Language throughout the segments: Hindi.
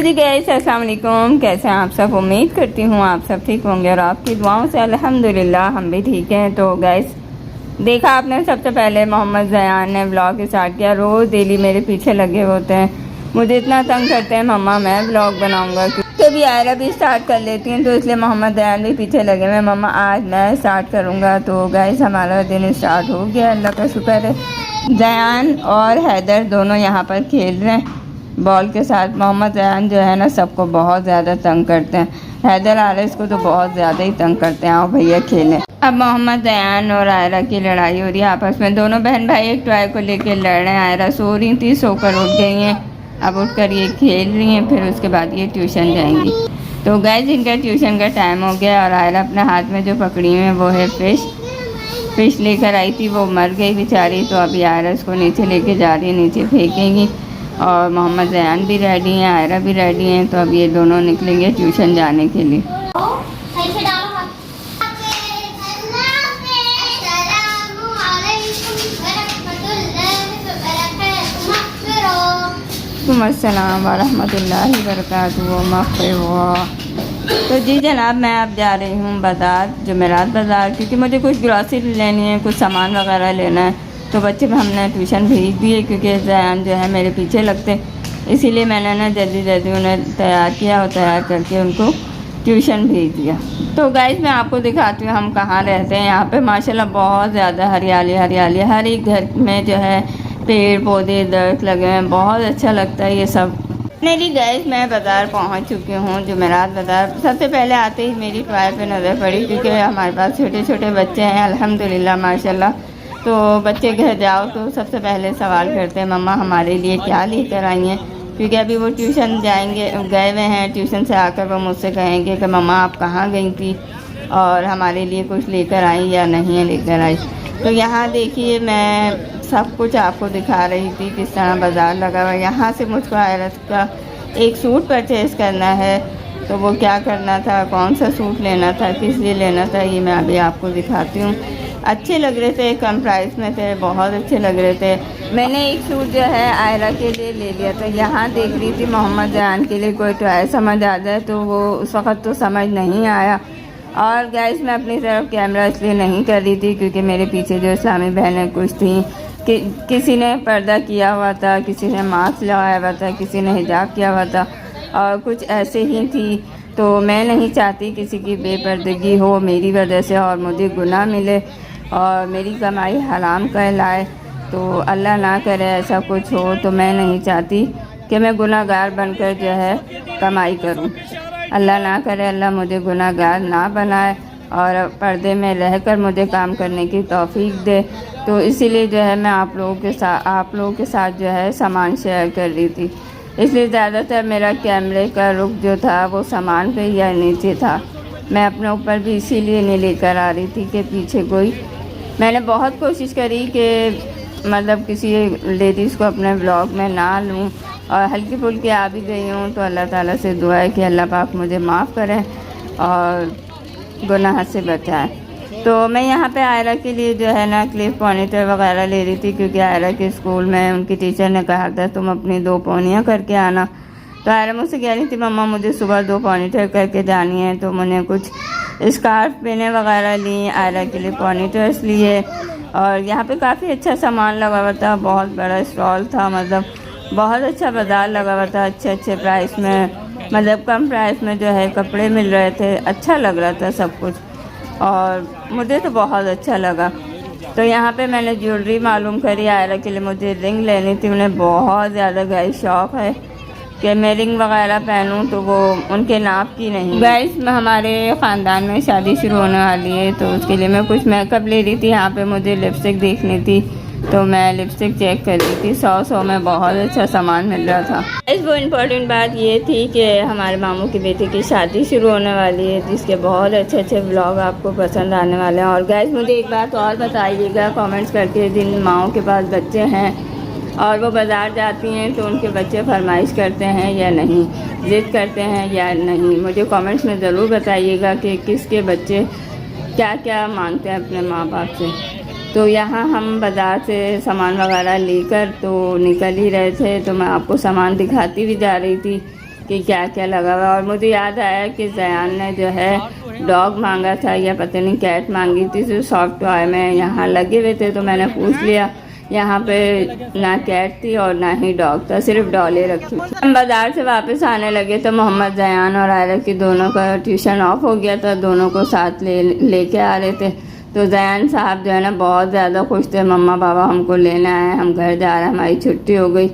जी गाइस, अस्सलाम वालेकुम। कैसे हैं आप सब? उम्मीद करती हूँ आप सब ठीक होंगे और आपकी दुआओं से अल्हम्दुलिल्लाह हम भी ठीक हैं। तो गाइस, देखा आपने, सबसे पहले मोहम्मद ज़यान ने व्लॉग स्टार्ट किया। रोज़ डेली मेरे पीछे लगे होते हैं, मुझे इतना तंग करते हैं, मम्मा मैं व्लॉग बनाऊँगा। कभी आयरा भी स्टार्ट कर लेती हैं, तो इसलिए मोहम्मद ज़यान भी पीछे लगे हुए, मम्मा आज मैं स्टार्ट करूँगा। तो गाइस, हमारा दिन स्टार्ट हो गया, अल्लाह का शुक्र है। ज़यान और हैदर दोनों यहाँ पर खेल रहे हैं बॉल के साथ। मोहम्मद ज़यान जो है ना, सबको बहुत ज़्यादा तंग करते हैं। हैदर आरस को तो बहुत ज़्यादा ही तंग करते हैं। आओ भैया खेलें। अब मोहम्मद ज़यान और आयरा की लड़ाई हो रही है आपस में। दोनों बहन भाई एक टॉय को लेकर लड़ रहे हैं। आयरा सो रही थी, सोकर उठ गई हैं, अब उठकर ये खेल रही हैं, फिर उसके बाद ये ट्यूशन जाएंगी। तो गाइस, इनका ट्यूशन का टाइम हो गया और आयरा अपने हाथ में जो पकड़ी हुई है वो है फिश लेकर आई थी, वो मर गई बेचारी। तो अभी आयरा उसको नीचे लेके जा रही है, नीचे फेंकेंगी। और मोहम्मद ज़यान भी रेडी हैं, आयरा भी रेडी हैं। तो अब ये दोनों निकलेंगे ट्यूशन जाने के लिए। अस्सलाम वरहमतुल्लाहि वबरकातुहू। तो जी जनाब, मैं अब जा रही हूँ बाज़ार, जुमेरात बाज़ार, क्योंकि मुझे कुछ ग्रॉसरी लेनी है, कुछ सामान वगैरह लेना है। तो बच्चे भी हमने ट्यूशन भेज दिए, क्योंकि ज़यान जो है मेरे पीछे लगते, इसीलिए मैंने ना जल्दी उन्हें तैयार किया और तैयार करके उनको ट्यूशन भेज दिया। तो गाइस, मैं आपको दिखाती हूँ हम कहाँ रहते हैं। यहाँ पे माशाल्लाह बहुत ज़्यादा हरियाली हर एक घर में जो है पेड़ पौधे दरख्त लगे हैं, बहुत अच्छा लगता है ये सब। मेरी गाइस, मैं बाज़ार पहुँच चुकी हूँ, जुमेरात बाज़ार। सबसे पहले आते ही मेरी टॉय पे नज़र पड़ी, क्योंकि हमारे पास छोटे छोटे बच्चे हैं अल्हम्दुलिल्लाह माशाल्लाह। तो बच्चे घर जाओ तो सबसे पहले सवाल करते हैं, मम्मा हमारे लिए क्या लेकर आई हैं, क्योंकि अभी वो ट्यूशन गए हुए हैं। ट्यूशन से आकर वो मुझसे कहेंगे कि मम्मा आप कहाँ गई थी और हमारे लिए कुछ लेकर आई या नहीं लेकर आई। तो यहाँ देखिए, मैं सब कुछ आपको दिखा रही थी किस तरह बाज़ार लगा हुआ है। यहाँ से मुझको आयरस का एक सूट परचेज़ करना है, तो वो क्या करना था, कौन सा सूट लेना था, किस लिए लेना था, ये मैं अभी आपको दिखाती हूँ। अच्छे लग रहे थे, कम प्राइस में थे, बहुत अच्छे लग रहे थे। मैंने एक सूट जो है आयरा के लिए ले लिया था। यहाँ देख रही थी मोहम्मद ज़यान के लिए कोई टॉय समझ आ जाए, तो वो उस वक़्त तो समझ नहीं आया। और गाइस, मैं अपनी तरफ कैमरा इसलिए नहीं कर रही थी, क्योंकि मेरे पीछे जो इस्लामी बहनें कुछ थी, किसी ने पर्दा किया हुआ था, किसी ने मास्क लगाया हुआ था, किसी ने हिजाब किया हुआ था, और कुछ ऐसे ही थी। तो मैं नहीं चाहती किसी की बेपर्दगी हो मेरी वजह से और मुझे गुनाह मिले और मेरी कमाई हराम कहलाए। तो अल्लाह ना करे ऐसा कुछ हो। तो मैं नहीं चाहती कि मैं गुनाहगार बनकर जो है कमाई करूं। अल्लाह ना करे, अल्लाह मुझे गुनाहगार ना बनाए और पर्दे में रहकर मुझे काम करने की तौफीक दे। तो इसीलिए जो है मैं आप लोगों के साथ जो है सामान शेयर कर रही थी। इसलिए ज़्यादातर मेरा कैमरे का रुख जो था वो सामान पे या नीचे था। मैं अपने ऊपर भी इसीलिए नहीं लेकर आ रही थी कि पीछे कोई। मैंने बहुत कोशिश करी कि मतलब किसी लेडीज़ को अपने व्लॉग में ना लूँ, और हल्की फुल्की आ भी गई हूँ। तो अल्लाह ताला से दुआ है कि अल्लाह पाक मुझे माफ़ करें और गुनाह से बचाएं। तो मैं यहाँ पे आयरा के लिए जो है ना क्लिप पॉनीटर वगैरह ले रही थी, क्योंकि आयरा के स्कूल में उनकी टीचर ने कहा था तुम अपनी 2 पोनियाँ करके आना। तो आयरा मुझसे कह रही थी मम्मा मुझे सुबह 2 पॉनीटर करके जानी है। तो मैंने कुछ स्कार्फ पेने वगैरह ली, आयरा के लिए पॉनीटर्स लिए। और यहाँ पे काफ़ी अच्छा सामान लगा हुआ था, बहुत बड़ा स्टॉल था, मतलब बहुत अच्छा बाज़ार लगा हुआ था। अच्छे प्राइस में, मतलब कम प्राइस में जो है कपड़े मिल रहे थे, अच्छा लग रहा था सब कुछ, और मुझे तो बहुत अच्छा लगा। तो यहाँ पे मैंने ज्वेलरी मालूम करी। आयरा के लिए मुझे रिंग लेनी थी, उन्हें बहुत ज़्यादा गाइस शौक़ है कि मैं रिंग वगैरह पहनूं, तो वो उनके नाप की नहीं। गाइस, हमारे ख़ानदान में शादी शुरू होने वाली है, तो उसके लिए मैं कुछ मेकअप ले रही थी। यहाँ पे मुझे लिपस्टिक देखनी थी, तो मैं लिपस्टिक चेक कर रही थी। 100 में बहुत अच्छा सामान मिल रहा था। गाइस, वो इम्पोर्टेंट बात ये थी कि हमारे मामू की बेटी की शादी शुरू होने वाली है, जिसके बहुत अच्छे व्लॉग आपको पसंद आने वाले हैं। और गाइस, मुझे एक बात और बताइएगा कमेंट्स करके, जिन माओं के पास बच्चे हैं और वो बाज़ार जाती हैं, तो उनके बच्चे फरमाइश करते हैं या नहीं, ज़िद करते हैं या नहीं। मुझे कमेंट्स में ज़रूर बताइएगा कि किसके बच्चे क्या क्या मांगते हैं अपने माँ बाप से। तो यहाँ हम बाज़ार से सामान वगैरह लेकर तो निकल ही रहे थे, तो मैं आपको सामान दिखाती भी जा रही थी कि क्या क्या लगा हुआ। और मुझे याद आया कि ज़यान ने जो है डॉग मांगा था या पता नहीं कैट मांगी थी, जो सॉफ्ट टॉय में यहाँ लगे हुए थे। तो मैंने पूछ लिया, यहाँ पे ना कैट थी और ना ही डॉग था, सिर्फ डॉले रखी थी। हम बाज़ार से वापस आने लगे तो मोहम्मद, ज़यान और आयरा की दोनों का ट्यूशन ऑफ हो गया था, दोनों को साथ लेके आ रहे थे। तो ज़यान साहब जो है ना बहुत ज़्यादा खुश थे, मम्मा पापा हमको लेने आए, हम घर जा रहे हैं, हमारी छुट्टी हो गई।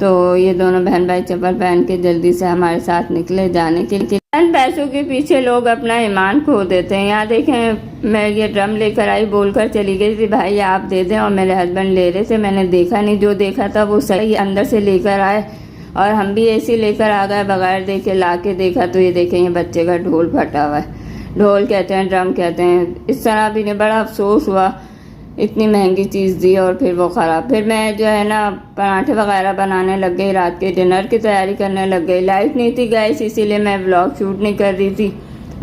तो ये दोनों बहन भाई चप्पल पहन के जल्दी से हमारे साथ निकले जाने के लिए। चंद पैसों के पीछे लोग अपना ईमान खो देते हैं। यहाँ देखें, मैं ये ड्रम लेकर आई, बोलकर चली गई थी भाई आप दे दें, और मेरे हस्बैंड ले रहे थे। मैंने देखा नहीं, जो देखा था वो सही अंदर से लेकर आए, और हम भी ऐसे लेकर आ गए बगैर देखे। ला के देखा तो ये देखें, ये बच्चे का ढोल फटा हुआ है। ढोल कहते हैं, ड्रम कहते हैं। इस तरह भी नहीं, बड़ा अफसोस हुआ, इतनी महंगी चीज़ दी और फिर वो ख़राब। फिर मैं जो है ना पराठे वगैरह बनाने लग गई, रात के डिनर की तैयारी करने लग गई। लाइट नहीं थी गैस, इसीलिए मैं व्लॉग शूट नहीं कर रही थी।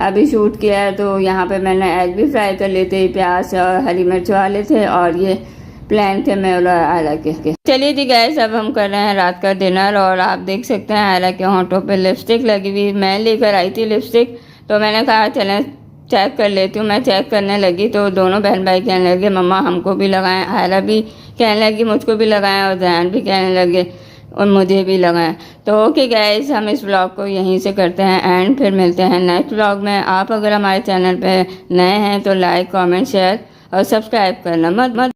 अभी शूट किया है तो यहाँ पे मैंने एग भी फ्राई कर लेते, प्याज और हरी मिर्च वाले थे, और ये प्लान थे मैं आयरा के। चलिए जी गैस, अब हम कर रहे हैं रात का डिनर। और आप देख सकते हैं आयरा के होंठों पे लिपस्टिक लगी हुई। मैं लेकर आई थी लिपस्टिक, तो मैंने कहा चलें चेक कर लेती हूँ। मैं चेक करने लगी तो दोनों बहन भाई कहने लगे मम्मा हमको भी लगाएं, आयरा भी कहने लगी मुझको भी लगाएं, और ज़यान भी कहने लगे और मुझे भी लगाएं। तो ओके गाइस, हम इस व्लॉग को यहीं से करते हैं एंड, फिर मिलते हैं नेक्स्ट व्लॉग में। आप अगर हमारे चैनल पे नए हैं तो लाइक, कमेंट, शेयर और सब्सक्राइब करना मत